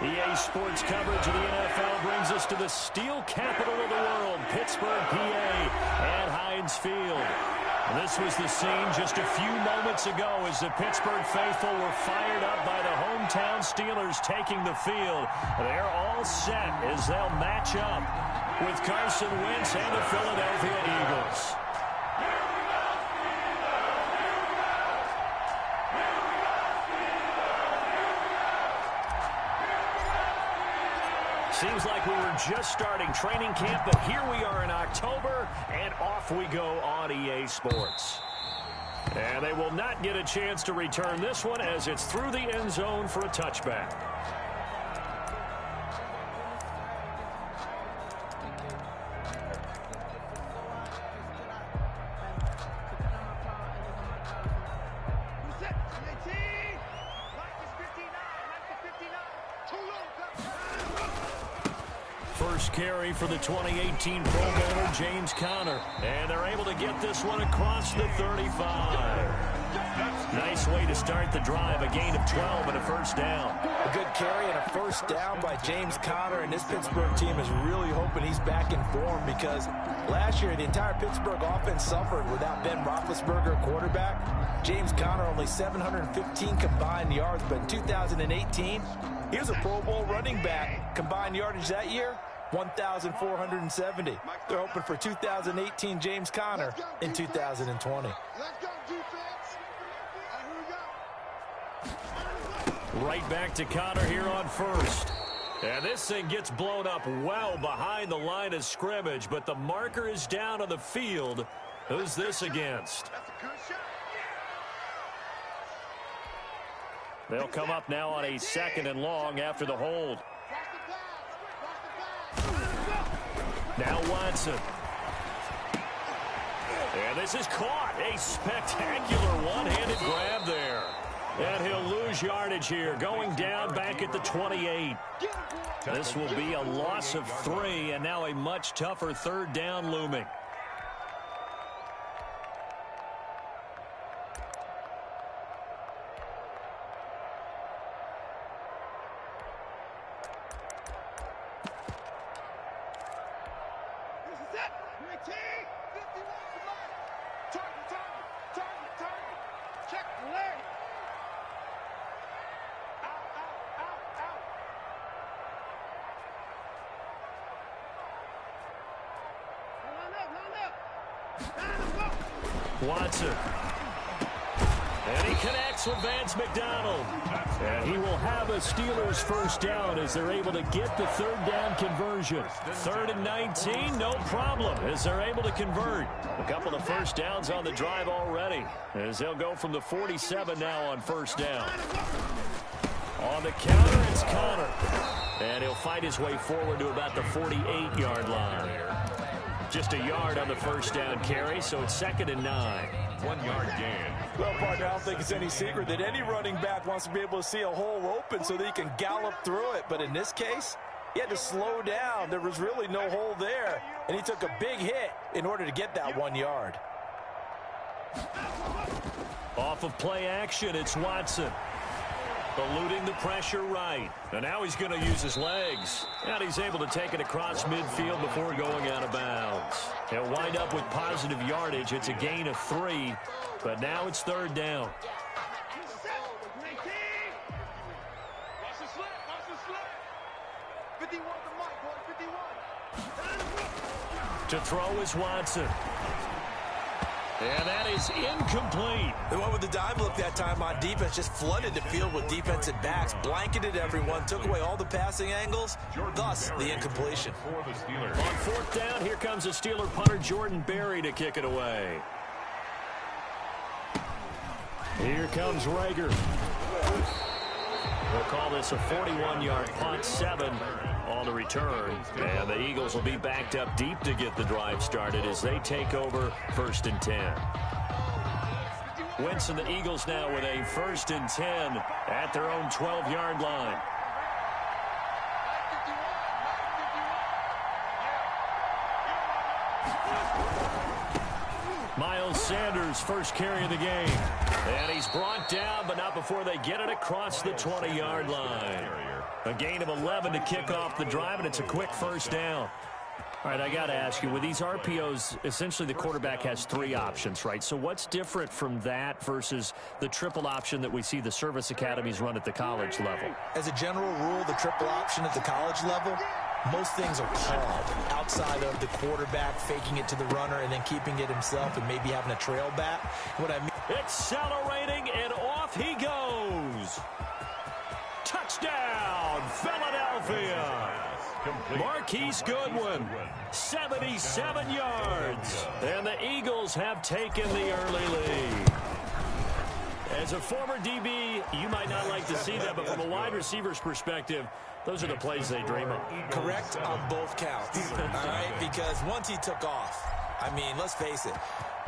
EA Sports coverage of the NFL brings us to the steel capital of the world, Pittsburgh, PA, at Heinz Field. This was the scene just a few moments ago as the Pittsburgh faithful were fired up by the hometown Steelers taking the field. They're all set as they'll match up with Carson Wentz and the Philadelphia Eagles. Seems like we were just starting training camp, but here we are in October, and off we go on EA Sports. And they will not get a chance to return this one as it's through the end zone for a touchback. First carry for the 2018 Pro Bowler, James Conner. And they're able to get this one across the 35. Nice way to start the drive, a gain of 12 and a first down. A good carry and a first down by James Conner, and this Pittsburgh team is really hoping he's back in form because last year the entire Pittsburgh offense suffered without Ben Roethlisberger quarterback. James Conner only 715 combined yards, but in 2018, he was a Pro Bowl running back. Combined yardage that year, 1,470. They're hoping for 2018 James Conner in 2020. Right back to Conner here on first. And this thing gets blown up well behind the line of scrimmage, but the marker is down on the field. Who's this against? They'll come up now on a 2nd and long after the hold. Now Watson. And this is caught. A spectacular one-handed grab there. And he'll lose yardage here, going down back at the 28. This will be a loss of 3, and now a much tougher 3rd down looming. Watson. And he connects with Vance McDonald. And he will have a Steelers first down as they're able to get the 3rd down conversion. 3rd and 19, no problem as they're able to convert. A couple of first downs on the drive already as they'll go from the 47 now on first down. On the counter, it's Conner. And he'll fight his way forward to about the 48-yard line. Just a yard on the first down carry, so it's 2nd and 9. 1 yard gain. Well, partner, I don't think it's any secret that any running back wants to be able to see a hole open so that he can gallop through it. But in this case, he had to slow down. There was really no hole there, and he took a big hit in order to get that 1 yard. Off of play action, it's Watson. Eluding the pressure right. And now he's going to use his legs. And he's able to take it across midfield before going out of bounds. He'll wind up with positive yardage. It's a gain of 3, but now it's 3rd down. To throw is Watson. And that is incomplete. They went with the dive look that time on defense, just flooded the field with defensive backs, blanketed everyone, took away all the passing angles, thus the incompletion. On 4th down, here comes the Steeler punter Jordan Berry to kick it away. Here comes Rager. We'll call this a 41-yard punt, 7 on the return. And the Eagles will be backed up deep to get the drive started as they take over 1st and 10. Wentz and the Eagles now with a 1st and 10 at their own 12-yard line. Miles Sanders Steelers' first carry of the game. And he's brought down, but not before they get it across the 20-yard line. A gain of 11 to kick off the drive, and it's a quick first down. All right, I got to ask you, with these RPOs, essentially the quarterback has 3 options, right? So what's different from that versus the triple option that we see the service academies run at the college level? As a general rule, the triple option at the college level, most things are called outside of the quarterback faking it to the runner and then keeping it himself and maybe having a trail back. What I mean, accelerating, and off he goes. Touchdown, Philadelphia. Marquise Goodwin, 77 yards. And the Eagles have taken the early lead. As a former DB, you might not like to see that, but from a wide receiver's perspective, those are the plays they dream of. Correct on both counts, all right? Because once he took off, I mean, let's face it,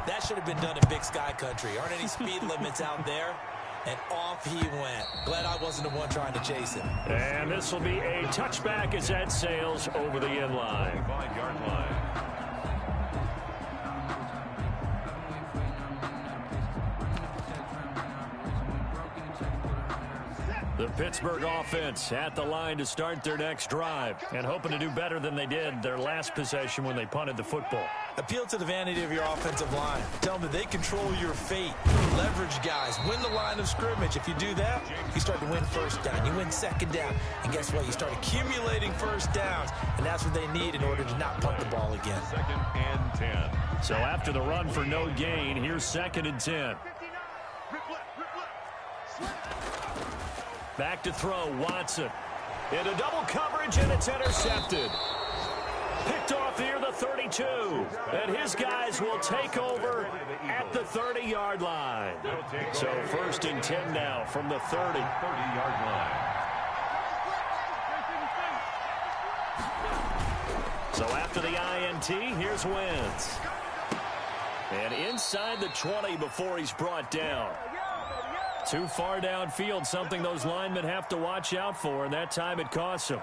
that should have been done in Big Sky Country. Aren't any speed limits out there? And off he went. Glad I wasn't the one trying to chase him. And this will be a touchback as that sails over the end line. 5-yard line. The Pittsburgh offense at the line to start their next drive and hoping to do better than they did their last possession when they punted the football. Appeal to the vanity of your offensive line. Tell them that they control your fate. Leverage guys. Win the line of scrimmage. If you do that, you start to win first down. You win second down. And guess what? You start accumulating first downs. And that's what they need in order to not punt the ball again. 2nd and 10. So after the run for no gain, here's 2nd and 10. Back to throw, Watson. Into double coverage, and it's intercepted. Picked off here, the 32. And his guys will take over at the 30-yard line. So 1st and 10 now from the 30-yard line. So after the INT, here's Wentz. And inside the 20 before he's brought down. Too far downfield, something those linemen have to watch out for, and that time it costs them.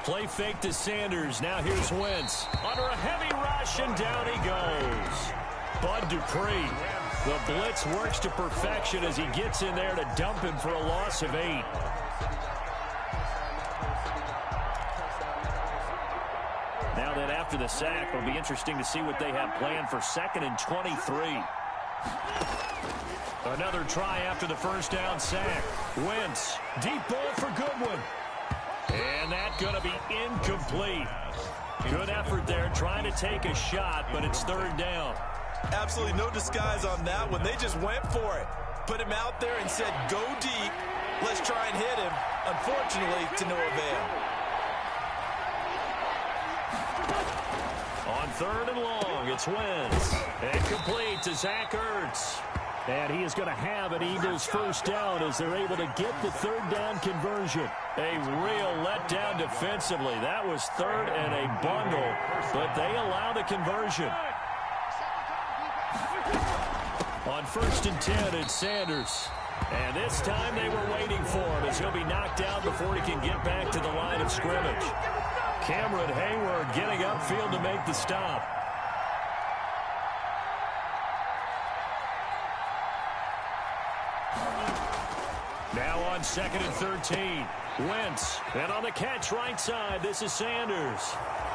Play fake to Sanders. Now here's Wentz. Under a heavy rush, and down he goes. Bud Dupree. The blitz works to perfection as he gets in there to dump him for a loss of 8. Now then, after the sack, it'll be interesting to see what they have planned for 2nd and 23. Another try after the first down sack. Wentz, deep ball for Goodwin. And that's going to be incomplete. Good effort there, trying to take a shot, but it's 3rd down. Absolutely no disguise on that one. They just went for it. Put him out there and said, go deep. Let's try and hit him. Unfortunately, to no avail. On 3rd and long, it's Wentz. And complete to Zach Ertz. And he is going to have an Eagles first down as they're able to get the 3rd down conversion. A real letdown defensively. That was 3rd and a bundle, but they allow the conversion. On 1st and 10, it's Sanders. And this time they were waiting for him as he'll be knocked down before he can get back to the line of scrimmage. Cameron Hayward getting upfield to make the stop. Now on 2nd and 13. Wentz. And on the catch right side, this is Sanders.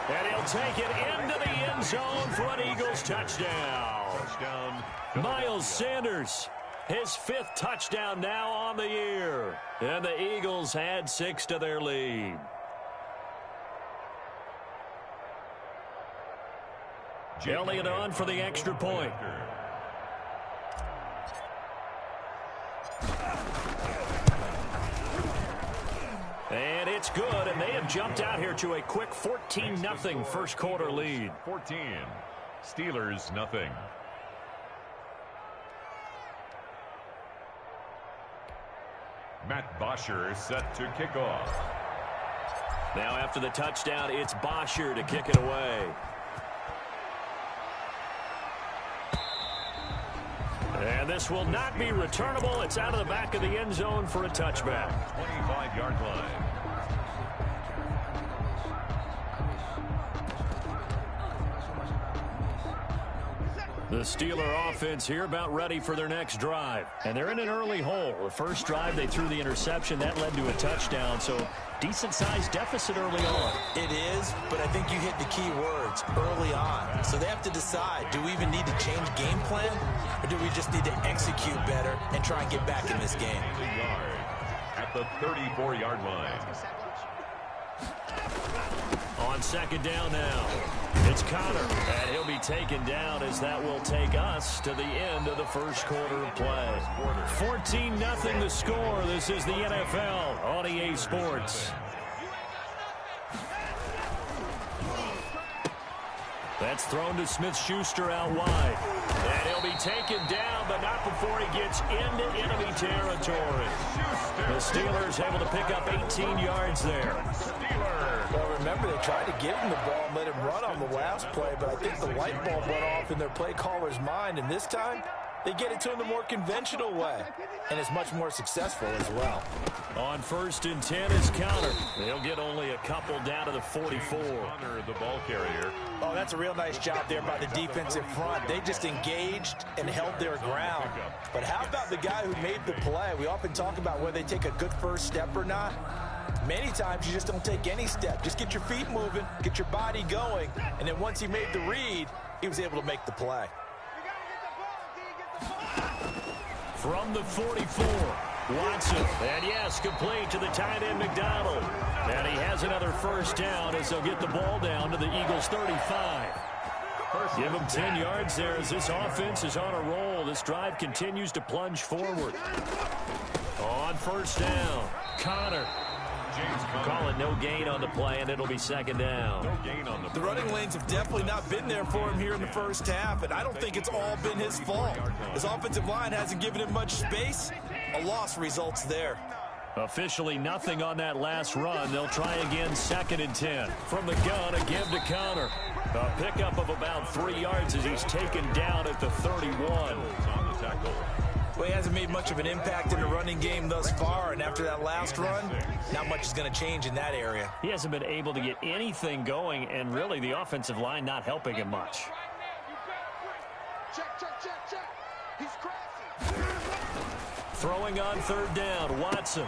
And he'll take it into the end zone for an Eagles touchdown. Miles Sanders, his 5th touchdown now on the year. And the Eagles add 6 to their lead. Elliott on for the extra point. And it's good, and they have jumped out here to a quick 14-0 first quarter lead. 14, Steelers nothing. Matt Bosher set to kick off. Now after the touchdown, it's Bosher to kick it away. And this will not be returnable. It's out of the back of the end zone for a touchback. 25-yard line. The Steeler offense here about ready for their next drive. And they're in an early hole. The first drive, they threw the interception. That led to a touchdown. So decent-sized deficit early on. It is, but I think you hit the key words, early on. So they have to decide, do we even need to change game plan? Or do we just need to execute better and try and get back in this game? At the 34-yard line. On second down now, it's Connor, and he'll be taken down as that will take us to the end of the first quarter of play. 14-0 the score. This is the NFL on EA Sports. That's thrown to Smith-Schuster out wide. And he'll be taken down, but not before he gets into enemy territory. The Steelers able to pick up 18 yards there. Well, remember, they tried to give him the ball and let him run on the last play, but I think the light bulb went off in their play caller's mind, and this time, they get it to him the more conventional way, and it's much more successful as well. On 1st and 10 is Connor. They'll get only a couple down to the 44. Connor, the ball carrier. Oh, that's a real nice job there by the defensive front. They just engaged and held their ground. But how about the guy who made the play? We often talk about whether they take a good first step or not. Many times you just don't take any step. Just get your feet moving, get your body going, and then once he made the read, he was able to make the play. From the 44, Watson, and yes, complete to the tight end McDonald. And he has another first down as they'll get the ball down to the Eagles' 35. Give them 10 yards there as this offense is on a roll. This drive continues to plunge forward. On 1st down, Connor. Calling no gain on the play, and it'll be second down. No gain on the running lanes have definitely not been there for him here in the first half, and I don't think it's all been his fault. His offensive line hasn't given him much space. A loss results there. Officially nothing on that last run. They'll try again 2nd and 10. From the gun, a give to Connor. A pickup of about 3 yards as he's taken down at the 31. On the tackle. Well, he hasn't made much of an impact in the running game thus far, and after that last run, not much is going to change in that area. He hasn't been able to get anything going, and really the offensive line not helping him much. Throwing on 3rd down, Watson.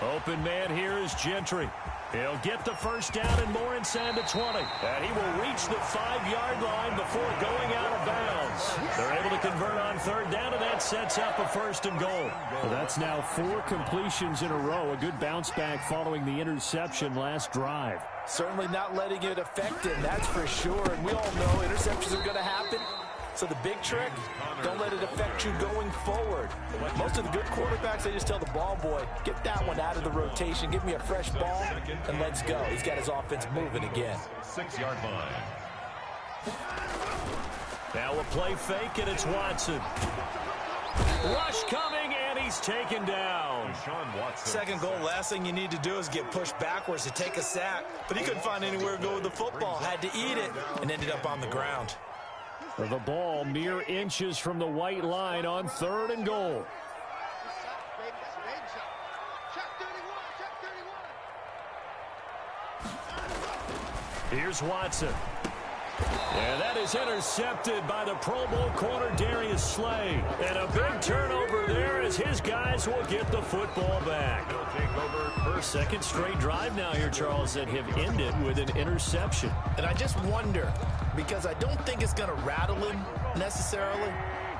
Open man here is Gentry. He'll get the first down and more inside the 20. And he will reach the 5-yard line before going out of bounds. They're able to convert on 3rd down, and that sets up a 1st and goal. Well, that's now 4 completions in a row. A good bounce back following the interception last drive. Certainly not letting it affect him, that's for sure. And we all know interceptions are going to happen. So the big trick, don't let it affect you going forward. Most of the good quarterbacks, they just tell the ball boy, get that one out of the rotation, give me a fresh ball, and let's go. He's got his offense moving again. 6-yard line. Now a play fake, and it's Watson. Rush coming, and he's taken down. Second goal, last thing you need to do is get pushed backwards to take a sack. But he couldn't find anywhere to go with the football, had to eat it, and ended up on the ground. The ball mere inches from the white line on 3rd and goal. Here's Watson. And that is intercepted by the Pro Bowl corner Darius Slay. And a big turnover there as his guys will get the football back. He'll take over for 2nd straight drive now here, Charles, that have ended with an interception. And I just wonder, because I don't think it's going to rattle him necessarily,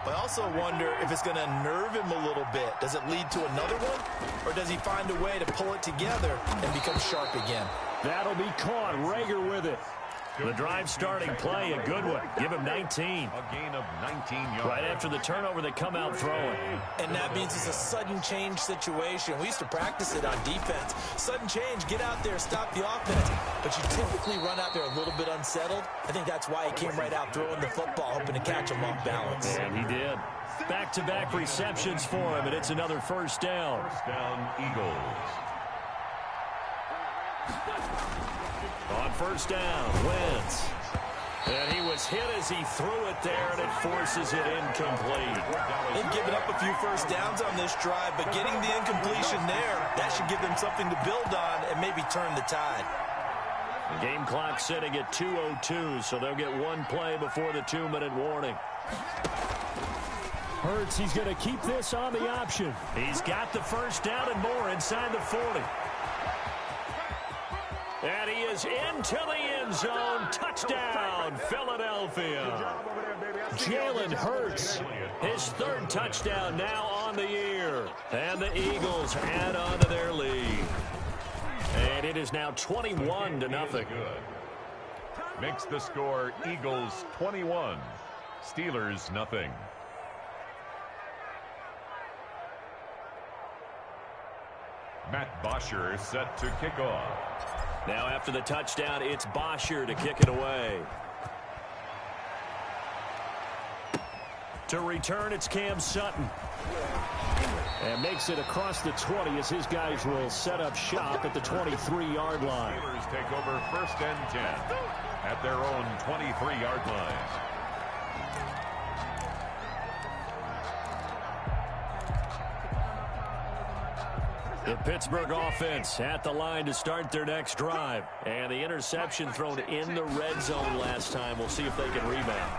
but I also wonder if it's going to nerve him a little bit. Does it lead to another one? Or does he find a way to pull it together and become sharp again? That'll be caught. Rager with it. The drive starting play, a good one. Give him 19. A gain of 19 yards. Right after the turnover, they come out throwing. And that means it's a sudden change situation. We used to practice it on defense. Sudden change, get out there, stop the offense. But you typically run out there a little bit unsettled. I think that's why he came right out throwing the football, hoping to catch him off balance. And he did. Back-to-back receptions for him, and it's another 1st down. 1st down, Eagles. first down. Wentz. And he was hit as he threw it there, and it forces it incomplete. They've given up a few first downs on this drive, but getting the incompletion there, that should give them something to build on and maybe turn the tide. The game clock sitting at 2:02, so they'll get one play before the 2-minute warning. Hurts, he's going to keep this on the option. He's got the first down and more inside the 40. And he is into the end zone. Touchdown, Philadelphia. Jalen Hurts, his third touchdown now on the year. And the Eagles add on to their lead. And it is now 21-0. Makes the score Eagles 21, Steelers nothing. Matt Bosher set to kick off. Now after the touchdown, it's Bosher to kick it away. To return, it's Cam Sutton. And makes it across the 20 as his guys will set up shop at the 23-yard line. Steelers take over 1st and 10 at their own 23-yard line. The Pittsburgh offense at the line to start their next drive. And the interception thrown in the red zone last time. We'll see if they can rebound.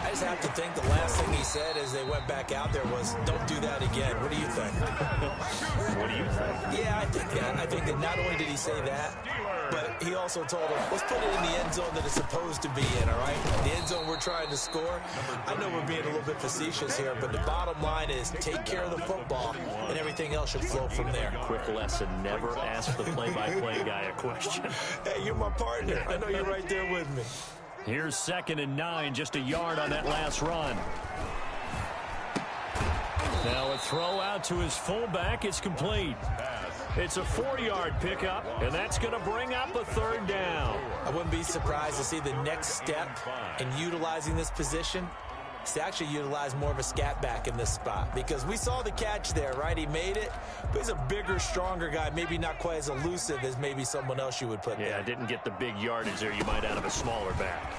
I just have to think the last thing he said as they went back out there was, don't do that again. What do you think? What do you think? Yeah, I think that. I think that not only did he say that, but he also told them, let's put it in the end zone that it's supposed to be in, all right? The end zone we're trying to score. I know we're being a little bit facetious here, but the bottom line is take care of the football, and everything else should flow from there. Quick lesson, never ask the play-by-play guy a question. Hey, you're my partner. I know you're right there with me. Here's 2nd and 9, just a yard on that last run. Now a throw out to his fullback is complete. It's a 4-yard pickup, and that's going to bring up a 3rd down. I wouldn't be surprised to see the next step in utilizing this position is to actually utilize more of a scat back in this spot, because we saw the catch there, right? He made it, but he's a bigger, stronger guy, maybe not quite as elusive as maybe someone else you would put there. Yeah, didn't get the big yardage there you might out of a smaller back.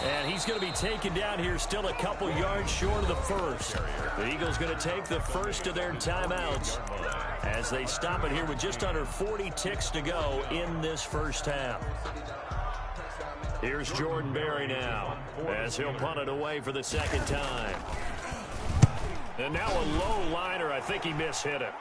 And he's going to be taken down here still a couple yards short of the first. The Eagles going to take the first of their timeouts as they stop it here with just under 40 ticks to go in this first half. Here's Jordan Berry now as he'll punt it away for the 2nd time. And now a low liner. I think he mishit it.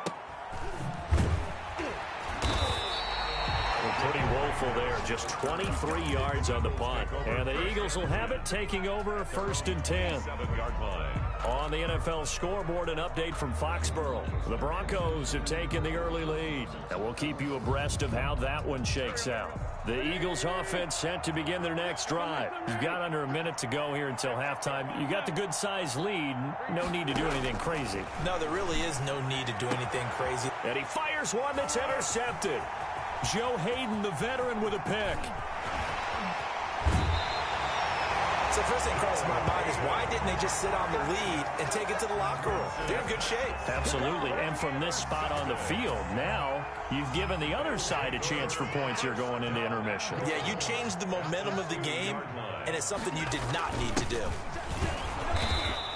Pretty woeful there. Just 23 yards on the punt. And the Eagles will have it, taking over 1st and 10. 7-yard line. On the NFL scoreboard, an update from Foxborough. The Broncos have taken the early lead. And we'll keep you abreast of how that one shakes out. The Eagles offense set to begin their next drive. You've got under a minute to go here until halftime. You got the good-sized lead. No need to do anything crazy. No, there really is no need to do anything crazy. And he fires one that's intercepted. Joe Hayden, the veteran, with a pick. So first thing crossed my mind is, why didn't they just sit on the lead and take it to the locker room? They're in good shape. Absolutely. And from this spot on the field, now you've given the other side a chance for points here going into intermission. Yeah, you changed the momentum of the game, and it's something you did not need to do.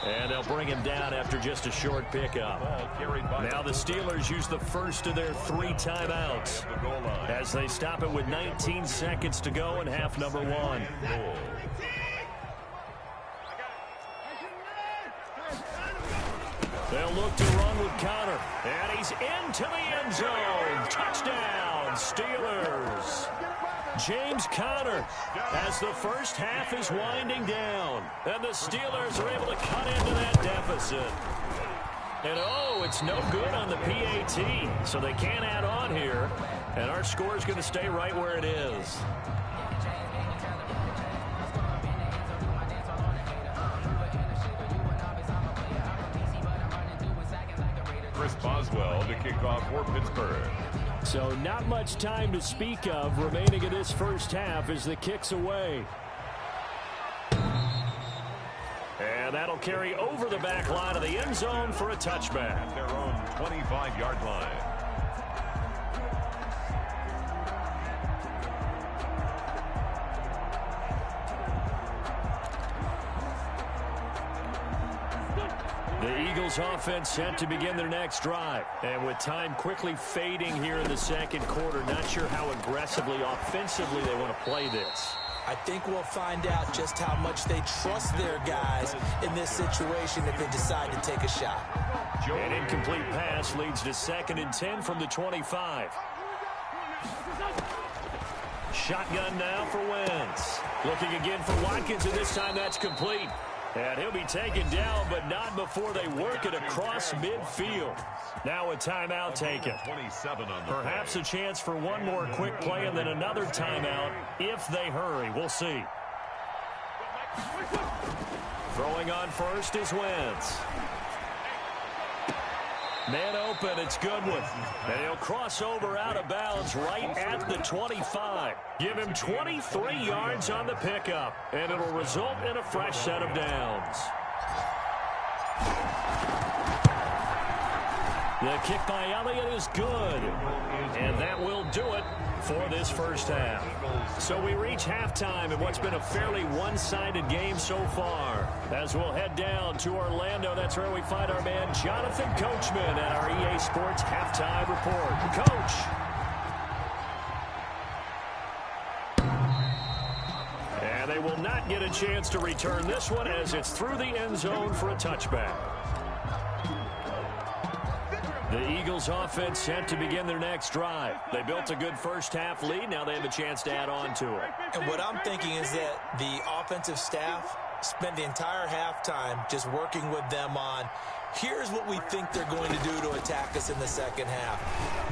And they'll bring him down after just a short pickup. Now the Steelers use the first of their 3 timeouts as they stop it with 19 seconds to go in half number 1. They'll look to run with Connor. And he's into the end zone. Touchdown, Steelers. James Conner as the first half is winding down. And the Steelers are able to cut into that deficit. And oh, it's no good on the PAT. So they can't add on here. And our score is going to stay right where it is. Chris Boswell to kick off for Pittsburgh. So not much time to speak of remaining in this first half as the kick's away. And that'll carry over the back line of the end zone for a touchback. At their own 25-yard line. The Eagles offense set to begin their next drive. And with time quickly fading here in the second quarter, not sure how aggressively, offensively they want to play this. I think we'll find out just how much they trust their guys in this situation if they decide to take a shot. An incomplete pass leads to 2nd and 10 from the 25. Shotgun now for Wentz. Looking again for Watkins, and this time that's complete. And he'll be taken down, but not before they work it across midfield. Now a timeout taken. Perhaps a chance for one more quick play and then another timeout if they hurry. We'll see. Throwing on first is Wentz. Man open, it's Goodwin. And he'll cross over out of bounds right at the 25. Give him 23 yards on the pickup, and it'll result in a fresh set of downs. The kick by Elliott is good, and that will do it for this first half. So we reach halftime in what's been a fairly one-sided game so far. As we'll head down to Orlando, that's where we find our man Jonathan Coachman at our EA Sports Halftime Report. Coach. And they will not get a chance to return this one as it's through the end zone for a touchback. The Eagles offense set to begin their next drive. They built a good first half lead. Now they have a chance to add on to it. And what I'm thinking is that the offensive staff spent the entire halftime just working with them on, here's what we think they're going to do to attack us in the second half.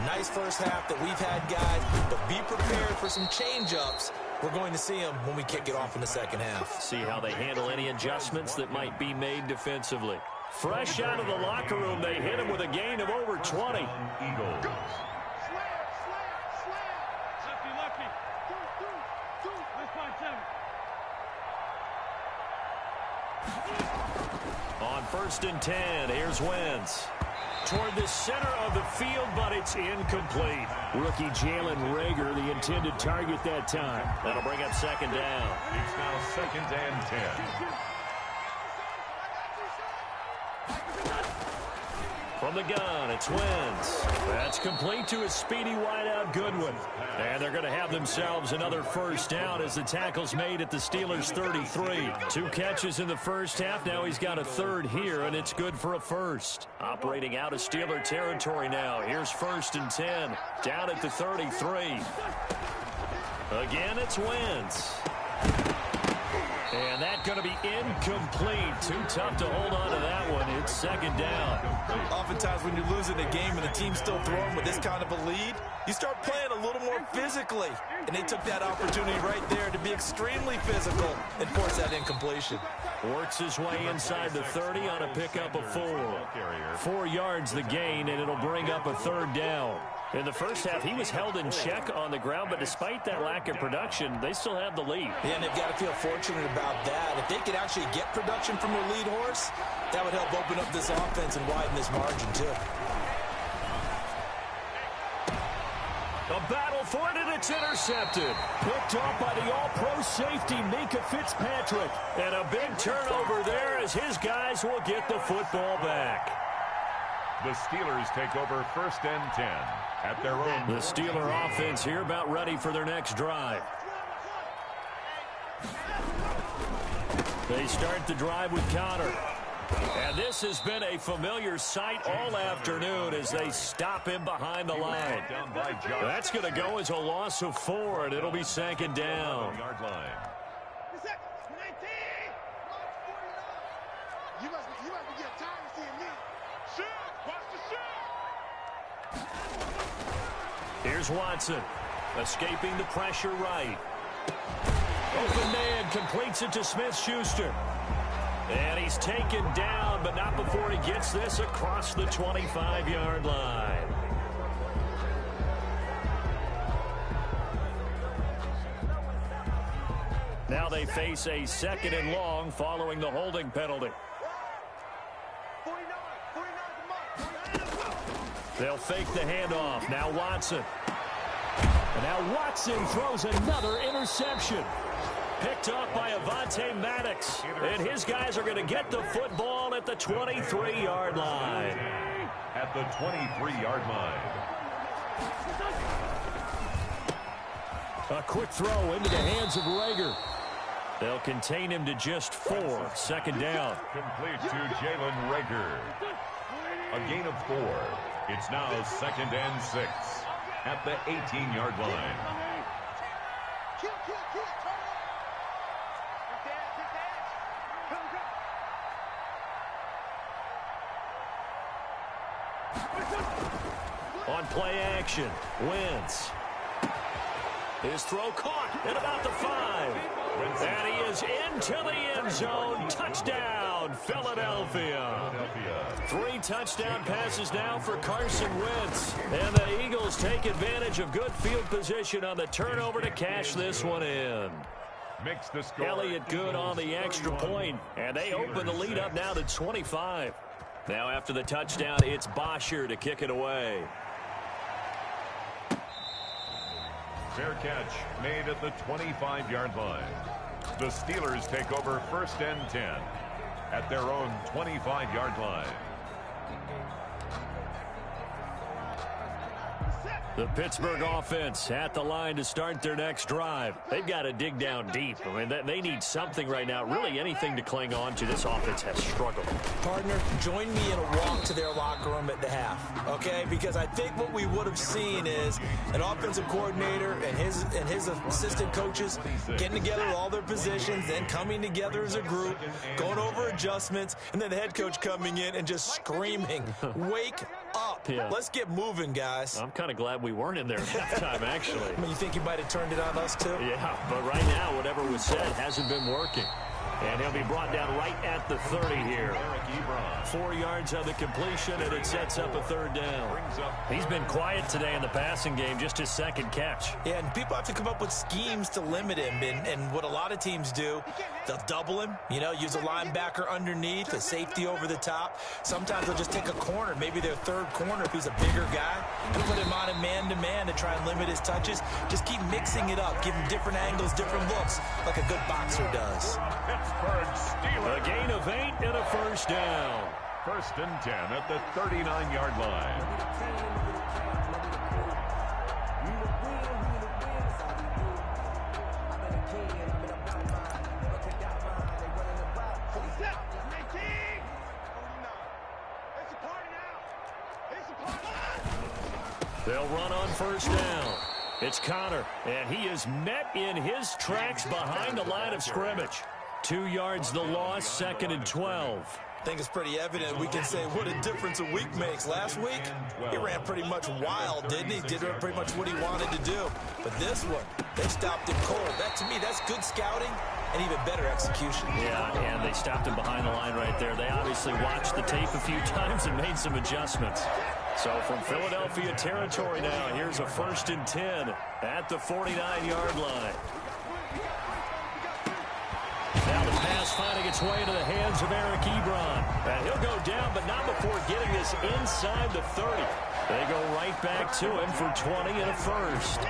Nice first half that we've had, guys, but be prepared for some change-ups. We're going to see them when we kick it off in the second half. See how they handle any adjustments that might be made defensively. Fresh out of the locker room, they hit him with a gain of over 20. Eagles. On 1st and 10, here's Wentz. Toward the center of the field, but it's incomplete. Rookie Jalen Reagor, the intended target that time. That'll bring up 2nd down. It's now 2nd and 10. From the gun, it's Wentz. That's complete to his speedy wideout Goodwin. And they're going to have themselves another first down as the tackle's made at the Steelers' 33. 2 catches in the first half. Now he's got a 3rd here, and it's good for a first. Operating out of Steeler territory now. Here's 1st and 10. Down at the 33. Again, it's Wentz. And that's going to be incomplete. Too tough to hold on to that one. It's 2nd down. Oftentimes when you're losing a game and the team's still throwing with this kind of a lead, you start playing a little more physically. And they took that opportunity right there to be extremely physical and force that incompletion. Works his way inside the 30 on a pickup of 4. 4 yards the gain, and it'll bring up a 3rd down. In the first half, he was held in check on the ground, but despite that lack of production, they still have the lead. Yeah, and they've got to feel fortunate about that. If they could actually get production from their lead horse, that would help open up this offense and widen this margin, too. A battle for it, and it's intercepted. Picked off by the all-pro safety, Minka Fitzpatrick. And a big turnover there as his guys will get the football back. The Steelers take over 1st and 10 at their own. The Steeler offense here about ready for their next drive. They start the drive with Connor. And this has been a familiar sight all afternoon as they stop him behind the line. That's going to go as a loss of 4, and it'll be 2nd down. Yard line. Here's Watson, escaping the pressure right. Open man completes it to Smith-Schuster. And he's taken down, but not before he gets this across the 25-yard line. Now they face a 2nd and long following the holding penalty. They'll fake the handoff. Now Watson. And now Watson throws another interception. picked off by Avonte Maddox. And his guys are going to get the football at the 23-yard line. At the 23-yard line. A quick throw into the hands of Rager. They'll contain him to just 4. 2nd down. Complete to Jalen Rager. A gain of 4. It's now 2nd and 6 at the 18-yard line. On play action, Wentz. His throw caught at about the 5. And he is into the end zone. Touchdown, Philadelphia. 3 touchdown passes now for Carson Wentz. And the Eagles take advantage of good field position on the turnover to cash this one in. Makes the score. Elliott good on the extra point. And they open the lead up now to 25. Now after the touchdown, it's Bosher to kick it away. Fair catch made at the 25-yard line. The Steelers take over 1st and 10 at their own 25-yard line. The Pittsburgh offense at the line to start their next drive. They've got to dig down deep. I mean, they need something right now, really anything to cling on to. This offense has struggled. Partner, join me in a walk to their locker room at the half, okay? Because I think what we would have seen is an offensive coordinator and his assistant coaches getting together all their positions, then coming together as a group, going over adjustments, and then the head coach coming in and just screaming, wake up. Yeah. Let's get moving, guys. I'm kind of glad we weren't in there at halftime, actually. I mean, you think he might have turned it on us, too? Yeah, but right now, whatever was said hasn't been working. And he'll be brought down right at the 30 here. 4 yards on the completion, and it sets up a 3rd down. He's been quiet today in the passing game, just his 2nd catch. Yeah, and people have to come up with schemes to limit him. And what a lot of teams do, they'll double him, use a linebacker underneath, a safety over the top. Sometimes they'll just take a corner, maybe their 3rd corner if he's a bigger guy, and put him on a man-to-man to try and limit his touches. Just keep mixing it up, give him different angles, different looks, like a good boxer does. A gain of 8 and a 1st down. 1st and 10 at the 39-yard line. They'll run on 1st down. It's Connor, and he is met in his tracks behind the line of scrimmage. 2 yards the loss, 2nd and 12. I think it's pretty evident. We can say what a difference a week makes. Last week, he ran pretty much wild, didn't he? Did pretty much what he wanted to do. But this one, they stopped him cold. That, to me, that's good scouting and even better execution. Yeah, and they stopped him behind the line right there. They obviously watched the tape a few times and made some adjustments. So from Philadelphia territory now, here's a 1st and 10 at the 49-yard line. Now the pass finding its way into the hands of Eric Ebron. And he'll go down, but not before getting this inside the 30. They go right back to him for 20 and a 1st.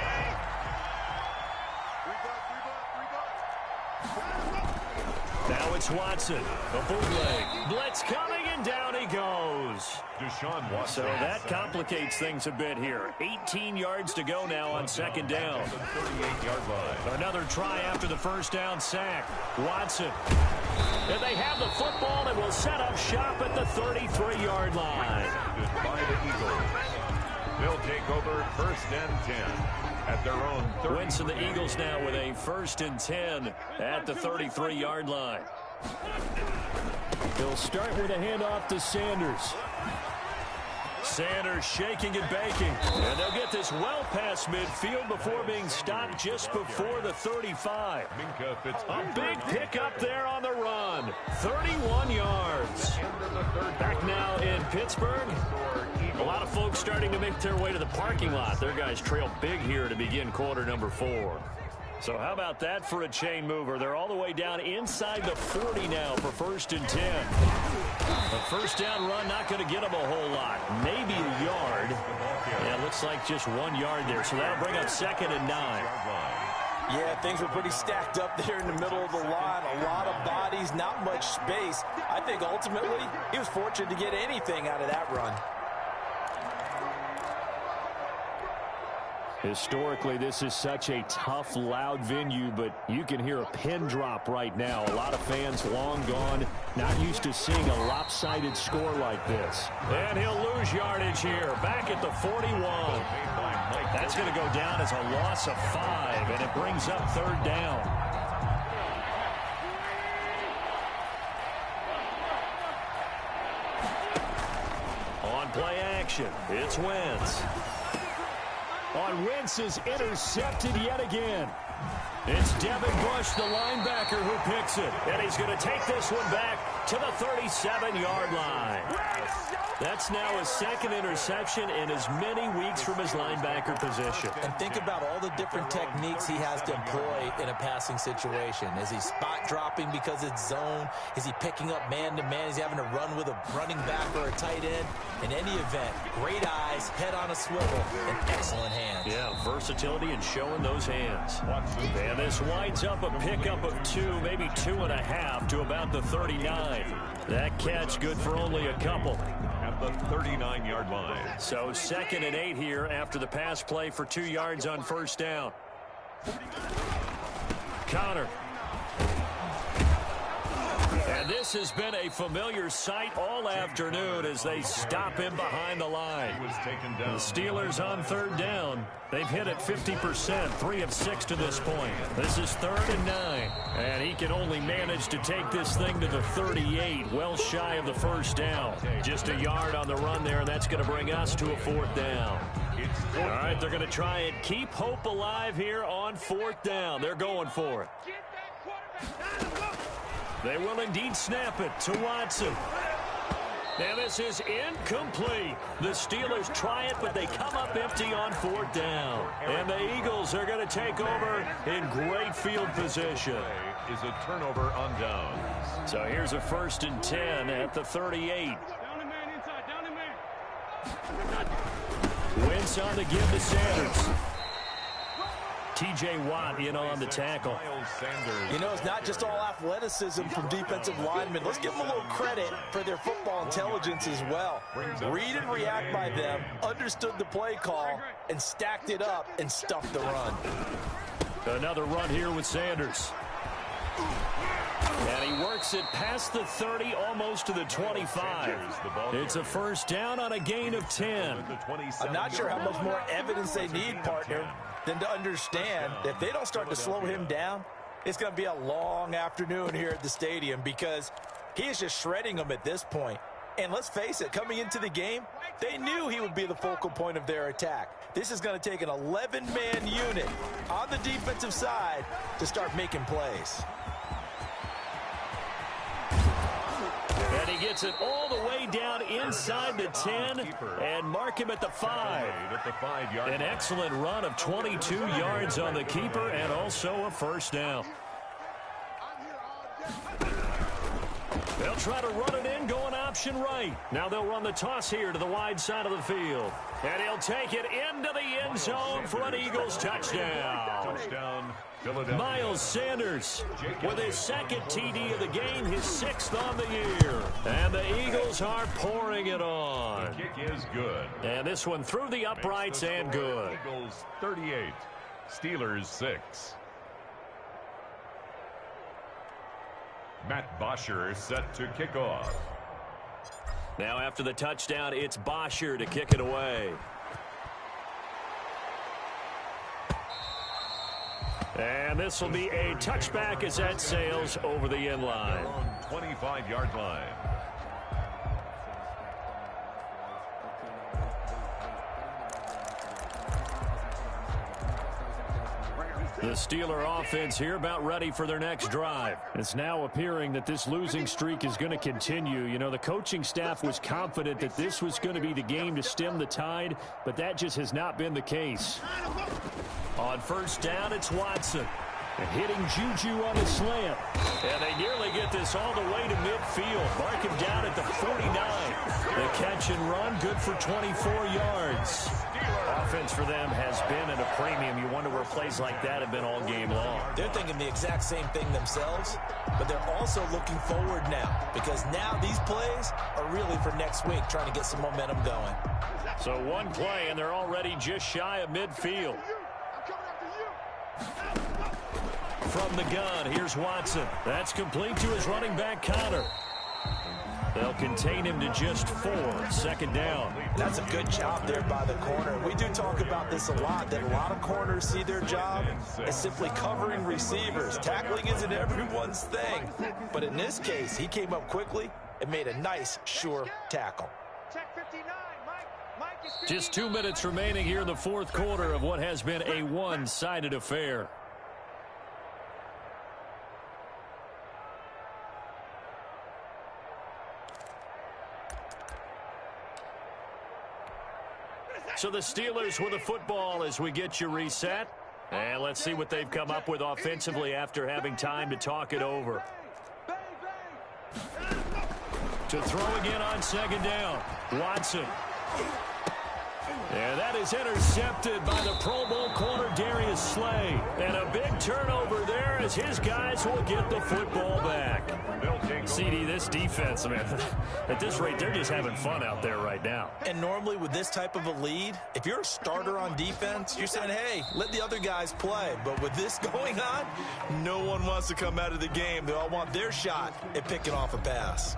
Now it's Watson. A bootleg. Blitz coming, and down he goes. Deshaun Watson. So that complicates things a bit here. 18 yards to go now on 2nd down. 38-yard line. Another try after the 1st down sack. Watson. And they have the football and will set up shop at the 33-yard line. By the Eagles. They'll take over 1st and 10 at their own 30. Wentz and the Eagles now with a 1st and 10 at the 33-yard line. They'll start with a handoff to Sanders. Sanders shaking and baking. And they'll get this well past midfield before being stopped just before the 35. A big pickup there on the run. 31 yards. Back now in Pittsburgh. A lot of folks starting to make their way to the parking lot. Their guys trail big here to begin quarter number 4. So how about that for a chain mover? They're all the way down inside the 40 now for 1st and 10. A 1st down run not going to get them a whole lot. Maybe a yard. Yeah, it looks like just 1 yard there. So that'll bring up 2nd and 9. Yeah, things were pretty stacked up there in the middle of the line. A lot of bodies, not much space. I think ultimately he was fortunate to get anything out of that run. Historically, this is such a tough, loud venue, but you can hear a pin drop right now. A lot of fans long gone, not used to seeing a lopsided score like this. And he'll lose yardage here, back at the 41. That's going to go down as a loss of 5, and it brings up third down. On play action, it's Wentz. On Wentz is intercepted yet again. It's Devin Bush, the linebacker, who picks it. And he's going to take this one back to the 37-yard line. That's now his second interception in as many weeks from his linebacker position. And think about all the different techniques he has to employ in a passing situation. Is he spot dropping because it's zone? Is he picking up man-to-man? Is he having to run with a running back or a tight end? In any event, great eyes, head on a swivel, and excellent hands. Yeah, versatility and showing those hands. And this winds up a pickup of 2, maybe 2.5 to about the 39. That catch good for only a couple. At the 39-yard line. So 2nd and 8 here after the pass play for 2 yards on first down. Connor. And this has been a familiar sight all afternoon as they stop him behind the line. The Steelers on third down. They've hit it 50%, 3 of 6 to this point. This is 3rd and 9. And he can only manage to take this thing to the 38, well shy of the first down. Just a yard on the run there, and that's going to bring us to a 4th down. All right, they're going to try and keep hope alive here on 4th down. They're going for it. They will indeed snap it to Watson. And this is incomplete. The Steelers try it, but they come up empty on 4th down. And the Eagles are going to take over in great field position. Is a turnover on downs. So here's a 1st and 10 at the 38. Wentz on the give to Sanders. T.J. Watt in on the tackle. You know, it's not just all athleticism from defensive linemen. Let's give them a little credit for their football intelligence as well. Read and react by them, understood the play call, and stacked it up and stuffed the run. Another run here with Sanders. And he works it past the 30, almost to the 25. It's a 1st down on a gain of 10. I'm not sure how much more evidence they need, partner, than to understand that if they don't start to slow him down, it's going to be a long afternoon here at the stadium because he is just shredding them at this point. And let's face it, coming into the game, they knew he would be the focal point of their attack. This is going to take an 11-man unit on the defensive side to start making plays. And he gets it all the way down inside the 10 and mark him at the 5. An excellent run of 22 yards on the keeper and also a 1st down. They'll try to run it in, going option right. Now they'll run the toss here to the wide side of the field. And he'll take it into the end zone for an Eagles touchdown. Miles Sanders with his 2nd TD of the game, his 6th on the year. And the Eagles are pouring it on. The kick is good. And this one through the uprights and good. Eagles 38, Steelers 6. Matt Bosher set to kick off. Now after the touchdown, it's Bosher to kick it away. And this will be a touchback as that sails over the end line. 25-yard line. The Steeler offense here about ready for their next drive. It's now appearing that this losing streak is going to continue. You know, the coaching staff was confident that this was going to be the game to stem the tide, but that just has not been the case. On 1st down, it's Watson. And hitting Juju on the slant. And they nearly get this all the way to midfield. Mark him down at the 49. The catch and run, good for 24 yards. Offense for them has been at a premium. You wonder where plays like that have been all game long. They're thinking the exact same thing themselves, but they're also looking forward now, because now these plays are really for next week, trying to get some momentum going. So one play, and they're already just shy of midfield. From the gun, here's Watson. That's complete to his running back, Connor. They'll contain him to just 4. Second down. That's a good job there by the corner. We do talk about this a lot, that a lot of corners see their job as simply covering receivers. Tackling isn't everyone's thing. But in this case, he came up quickly and made a nice, sure tackle. Just 2 minutes remaining here in the fourth quarter of what has been a one-sided affair. So the Steelers with the football as we get you reset. And let's see what they've come up with offensively after having time to talk it over. To throw again on second down. Watson. And that is intercepted by the Pro Bowl corner Darius Slay. And a big turnover there as his guys will get the football back. CD, this defense, man, at this rate, they're just having fun out there right now. And normally with this type of a lead, if you're a starter on defense, you're saying, hey, let the other guys play. But with this going on, no one wants to come out of the game. They all want their shot at picking off a pass.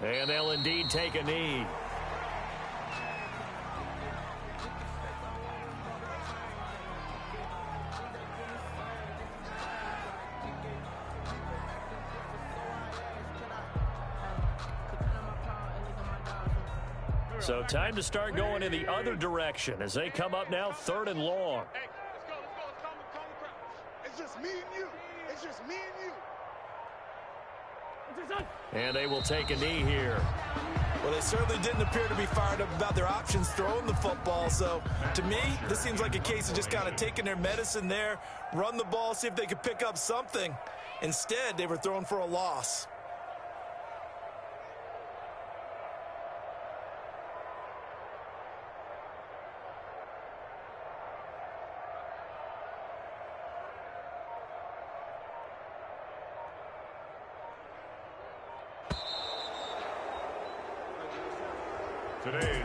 And they'll indeed take a knee. So time to start going in the other direction as they come up now 3rd and long. Hey, let's go. Calm the crowd. It's just me and you. It's just me and you. And they will take a knee here. Well, they certainly didn't appear to be fired up about their options throwing the football. So, to me, this seems like a case of just kind of taking their medicine there, run the ball, see if they could pick up something. Instead, they were throwing for a loss.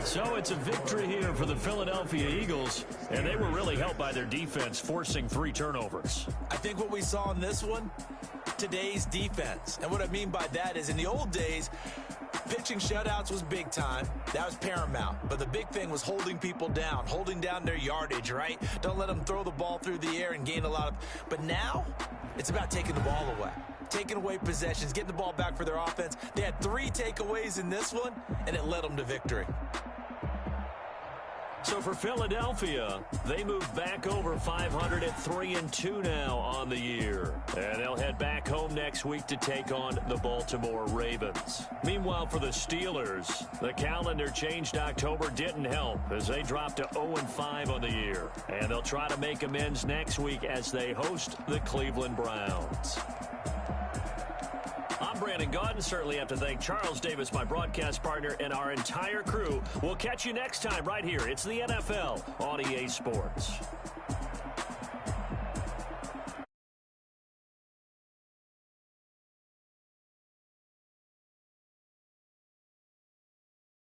So it's a victory here for the Philadelphia Eagles, and they were really helped by their defense, forcing 3 turnovers. I think what we saw in this one, today's defense. And what I mean by that is in the old days, pitching shutouts was big time. That was paramount. But the big thing was holding people down, holding down their yardage, right? Don't let them throw the ball through the air and gain a lot of... But now, it's about taking the ball away. Taking away possessions, getting the ball back for their offense. They had 3 takeaways in this one, and it led them to victory. So for Philadelphia, they move back over 500 at 3-2 now on the year. And they'll head back home next week to take on the Baltimore Ravens. Meanwhile, for the Steelers, the calendar changed October didn't help as they dropped to 0-5 on the year. And they'll try to make amends next week as they host the Cleveland Browns. I'm Brandon Gaudin. Certainly have to thank Charles Davis, my broadcast partner, and our entire crew. We'll catch you next time right here. It's the NFL on EA Sports.